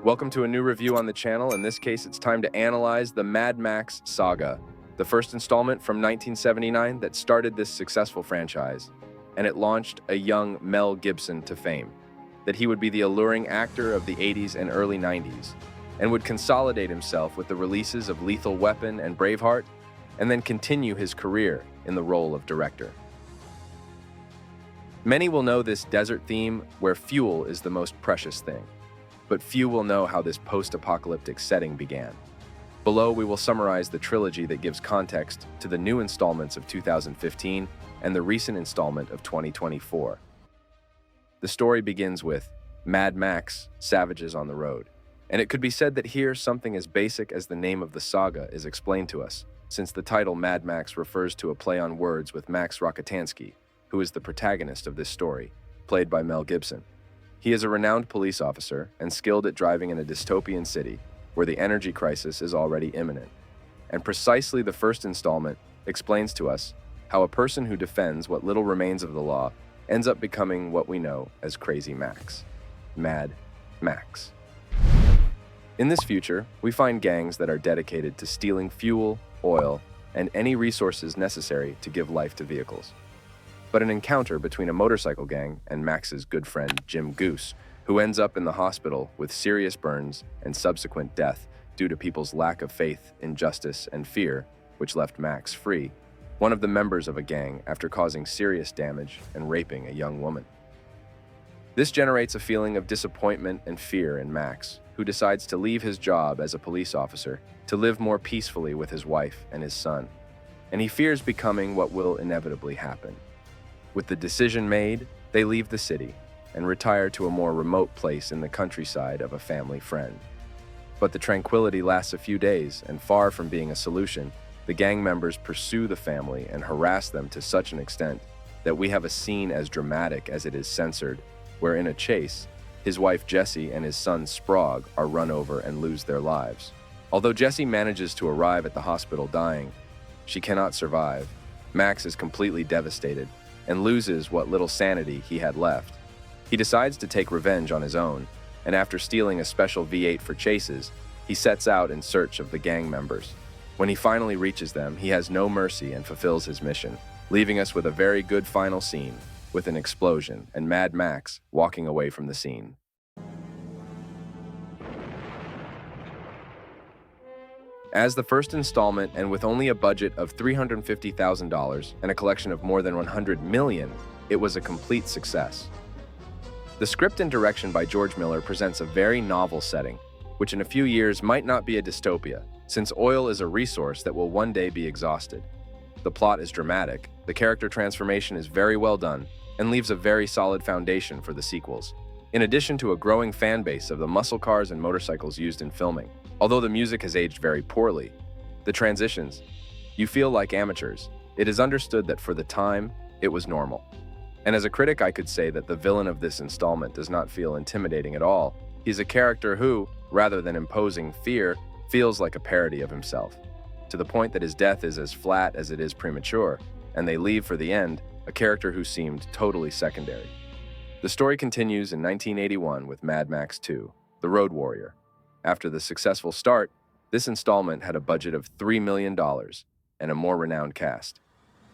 Welcome to a new review on the channel. In this case, it's time to analyze the Mad Max Saga, the first installment from 1979 that started this successful franchise, and it launched a young Mel Gibson to fame, that he would be the alluring actor of the 80s and early 90s, and would consolidate himself with the releases of Lethal Weapon and Braveheart, and then continue his career in the role of director. Many will know this desert theme where fuel is the most precious thing, but few will know how this post-apocalyptic setting began. Below, we will summarize the trilogy that gives context to the new installments of 2015 and the recent installment of 2024. The story begins with Mad Max, Savages on the Road, and it could be said that here something as basic as the name of the saga is explained to us, since the title Mad Max refers to a play on words with Max Rokitansky, who is the protagonist of this story, played by Mel Gibson. He is a renowned police officer and skilled at driving in a dystopian city where the energy crisis is already imminent. And precisely the first installment explains to us how a person who defends what little remains of the law ends up becoming what we know as Crazy Max, Mad Max. In this future, we find gangs that are dedicated to stealing fuel, oil, and any resources necessary to give life to vehicles. But an encounter between a motorcycle gang and Max's good friend Jim Goose, who ends up in the hospital with serious burns and subsequent death due to people's lack of faith in justice and fear, which left Max free, one of the members of a gang after causing serious damage and raping a young woman. This generates a feeling of disappointment and fear in Max, who decides to leave his job as a police officer to live more peacefully with his wife and his son, and he fears becoming what will inevitably happen. With the decision made, they leave the city and retire to a more remote place in the countryside of a family friend. But the tranquility lasts a few days, and far from being a solution, the gang members pursue the family and harass them to such an extent that we have a scene as dramatic as it is censored, where in a chase, his wife Jessie and his son Sprague are run over and lose their lives. Although Jessie manages to arrive at the hospital dying, she cannot survive. Max is completely devastated and loses what little sanity he had left. He decides to take revenge on his own, and after stealing a special V8 for chases, he sets out in search of the gang members. When he finally reaches them, he has no mercy and fulfills his mission, leaving us with a very good final scene, with an explosion and Mad Max walking away from the scene. As the first installment, and with only a budget of $350,000 and a collection of more than 100 million, it was a complete success. The script and direction by George Miller presents a very novel setting, which in a few years might not be a dystopia, since oil is a resource that will one day be exhausted. The plot is dramatic, the character transformation is very well done, and leaves a very solid foundation for the sequels, in addition to a growing fan base of the muscle cars and motorcycles used in filming. Although the music has aged very poorly, the transitions, you feel like amateurs. It is understood that for the time, it was normal. And as a critic, I could say that the villain of this installment does not feel intimidating at all. He's a character who, rather than imposing fear, feels like a parody of himself, to the point that his death is as flat as it is premature, and they leave for the end a character who seemed totally secondary. The story continues in 1981 with Mad Max 2, The Road Warrior. After the successful start, this installment had a budget of $3 million and a more renowned cast.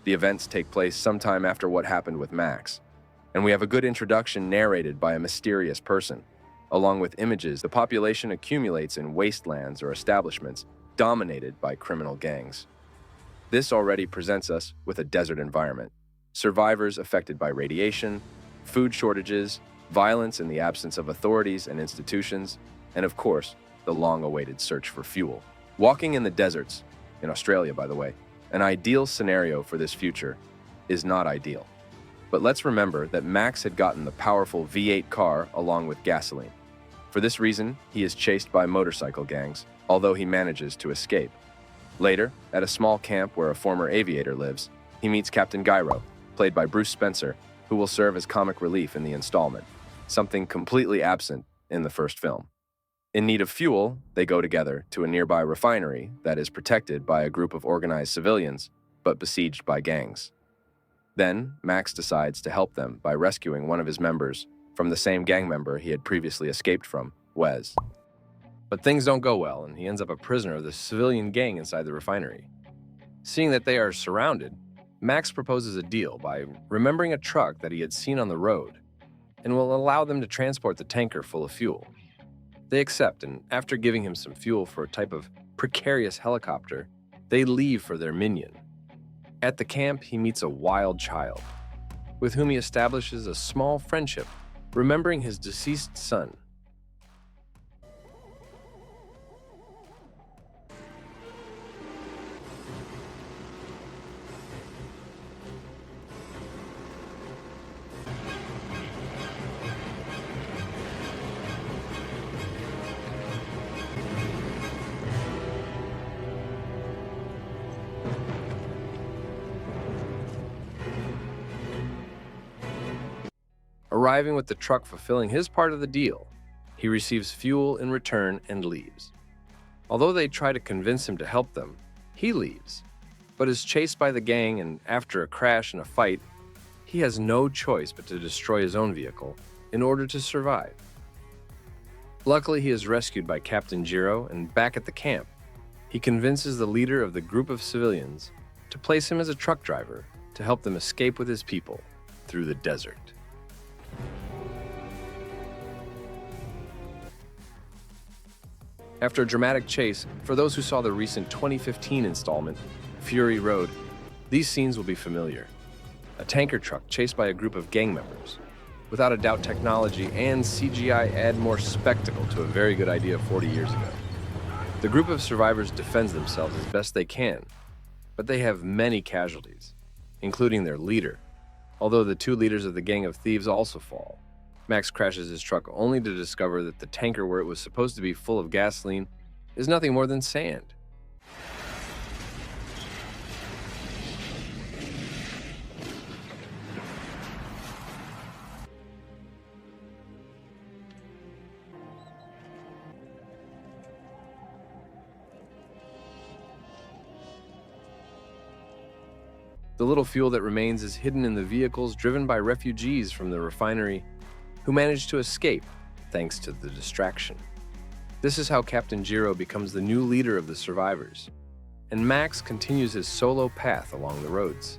The events take place sometime after what happened with Max, and we have a good introduction narrated by a mysterious person. Along with images, the population accumulates in wastelands or establishments dominated by criminal gangs. This already presents us with a desert environment, survivors affected by radiation, food shortages, violence in the absence of authorities and institutions, and of course, the long-awaited search for fuel. Walking in the deserts, in Australia by the way, an ideal scenario for this future is not ideal. But let's remember that Max had gotten the powerful V8 car along with gasoline. For this reason, he is chased by motorcycle gangs, although he manages to escape. Later, at a small camp where a former aviator lives, he meets Captain Gyro, played by Bruce Spencer, who will serve as comic relief in the installment, something completely absent in the first film. In need of fuel, they go together to a nearby refinery that is protected by a group of organized civilians, but besieged by gangs. Then, Max decides to help them by rescuing one of his members from the same gang member he had previously escaped from, Wes. But things don't go well, and he ends up a prisoner of the civilian gang inside the refinery. Seeing that they are surrounded, Max proposes a deal by remembering a truck that he had seen on the road and will allow them to transport the tanker full of fuel. They accept, and after giving him some fuel for a type of precarious helicopter, they leave for their minion. At the camp, he meets a wild child, with whom he establishes a small friendship, remembering his deceased son. Arriving with the truck fulfilling his part of the deal, he receives fuel in return and leaves. Although they try to convince him to help them, he leaves, but is chased by the gang, and after a crash and a fight, he has no choice but to destroy his own vehicle in order to survive. Luckily, he is rescued by Captain Jiro, and back at the camp, he convinces the leader of the group of civilians to place him as a truck driver to help them escape with his people through the desert. After a dramatic chase, for those who saw the recent 2015 installment, Fury Road, these scenes will be familiar. A tanker truck chased by a group of gang members. Without a doubt, technology and CGI add more spectacle to a very good idea 40 years ago. The group of survivors defends themselves as best they can, but they have many casualties, including their leader, although the two leaders of the gang of thieves also fall. Max crashes his truck only to discover that the tanker where it was supposed to be full of gasoline is nothing more than sand. The little fuel that remains is hidden in the vehicles driven by refugees from the refinery who managed to escape thanks to the distraction. This is how Captain Jiro becomes the new leader of the survivors, and Max continues his solo path along the roads.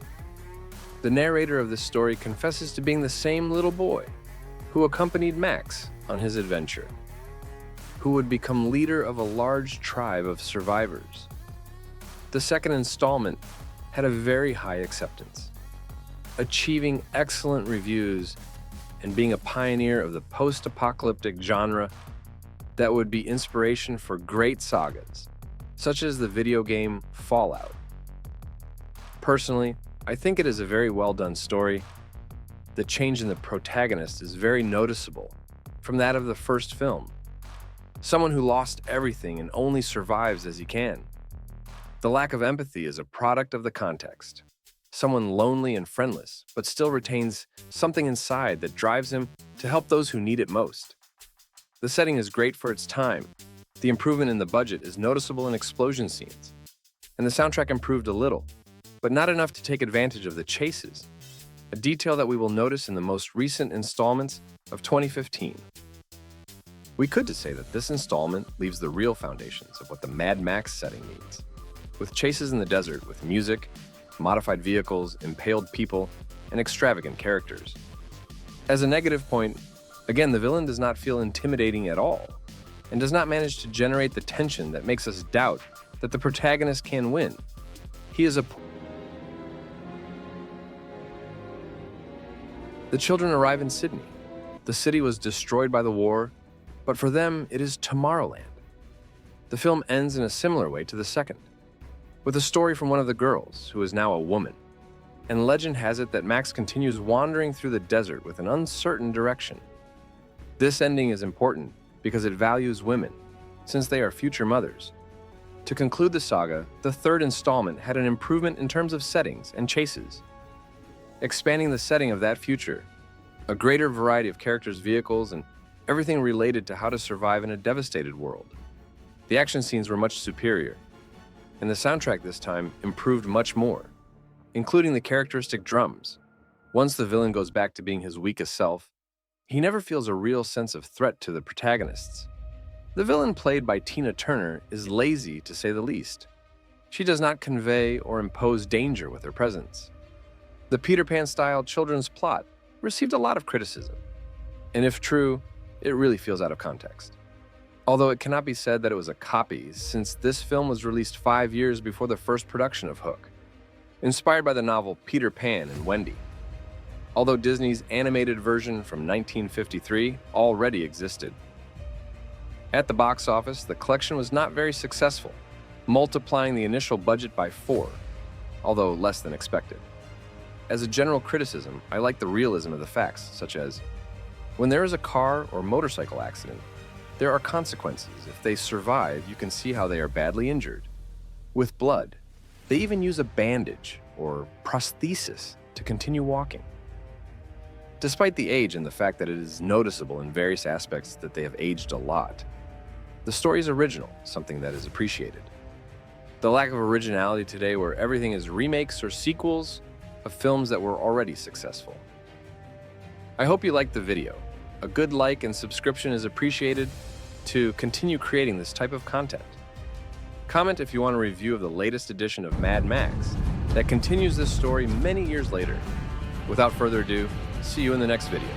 The narrator of this story confesses to being the same little boy who accompanied Max on his adventure, who would become leader of a large tribe of survivors. The second installment had a very high acceptance, achieving excellent reviews and being a pioneer of the post-apocalyptic genre that would be inspiration for great sagas, such as the video game Fallout. Personally, I think it is a very well-done story. The change in the protagonist is very noticeable from that of the first film. Someone who lost everything and only survives as he can. The lack of empathy is a product of the context. Someone lonely and friendless, but still retains something inside that drives him to help those who need it most. The setting is great for its time. The improvement in the budget is noticeable in explosion scenes. And the soundtrack improved a little, but not enough to take advantage of the chases, a detail that we will notice in the most recent installments of 2015. We could say that this installment leaves the real foundations of what the Mad Max setting needs, with chases in the desert with music, modified vehicles, impaled people, and extravagant characters. As a negative point, again, the villain does not feel intimidating at all, and does not manage to generate the tension that makes us doubt that the protagonist can win. He is a... The children arrive in Sydney. The city was destroyed by the war, but for them, it is Tomorrowland. The film ends in a similar way to the second, with a story from one of the girls, who is now a woman. And legend has it that Max continues wandering through the desert with an uncertain direction. This ending is important because it values women, since they are future mothers. To conclude the saga, the third installment had an improvement in terms of settings and chases, expanding the setting of that future, a greater variety of characters, vehicles, and everything related to how to survive in a devastated world. The action scenes were much superior, and the soundtrack this time improved much more, including the characteristic drums. Once the villain goes back to being his weakest self, he never feels a real sense of threat to the protagonists. The villain played by Tina Turner is lazy to say the least. She does not convey or impose danger with her presence. The Peter Pan-style children's plot received a lot of criticism, and if true, it really feels out of context. Although it cannot be said that it was a copy, since this film was released 5 years before the first production of Hook, inspired by the novel Peter Pan and Wendy. Although Disney's animated version from 1953 already existed. At the box office, the collection was not very successful, multiplying the initial budget by 4, although less than expected. As a general criticism, I like the realism of the facts, such as, when there is a car or motorcycle accident, there are consequences. If they survive, you can see how they are badly injured. With blood, they even use a bandage or prosthesis to continue walking. Despite the age and the fact that it is noticeable in various aspects that they have aged a lot, the story is original, something that is appreciated. The lack of originality today, where everything is remakes or sequels of films that were already successful. I hope you liked the video. A good like and subscription is appreciated to continue creating this type of content. Comment if you want a review of the latest edition of Mad Max that continues this story many years later. Without further ado, see you in the next video.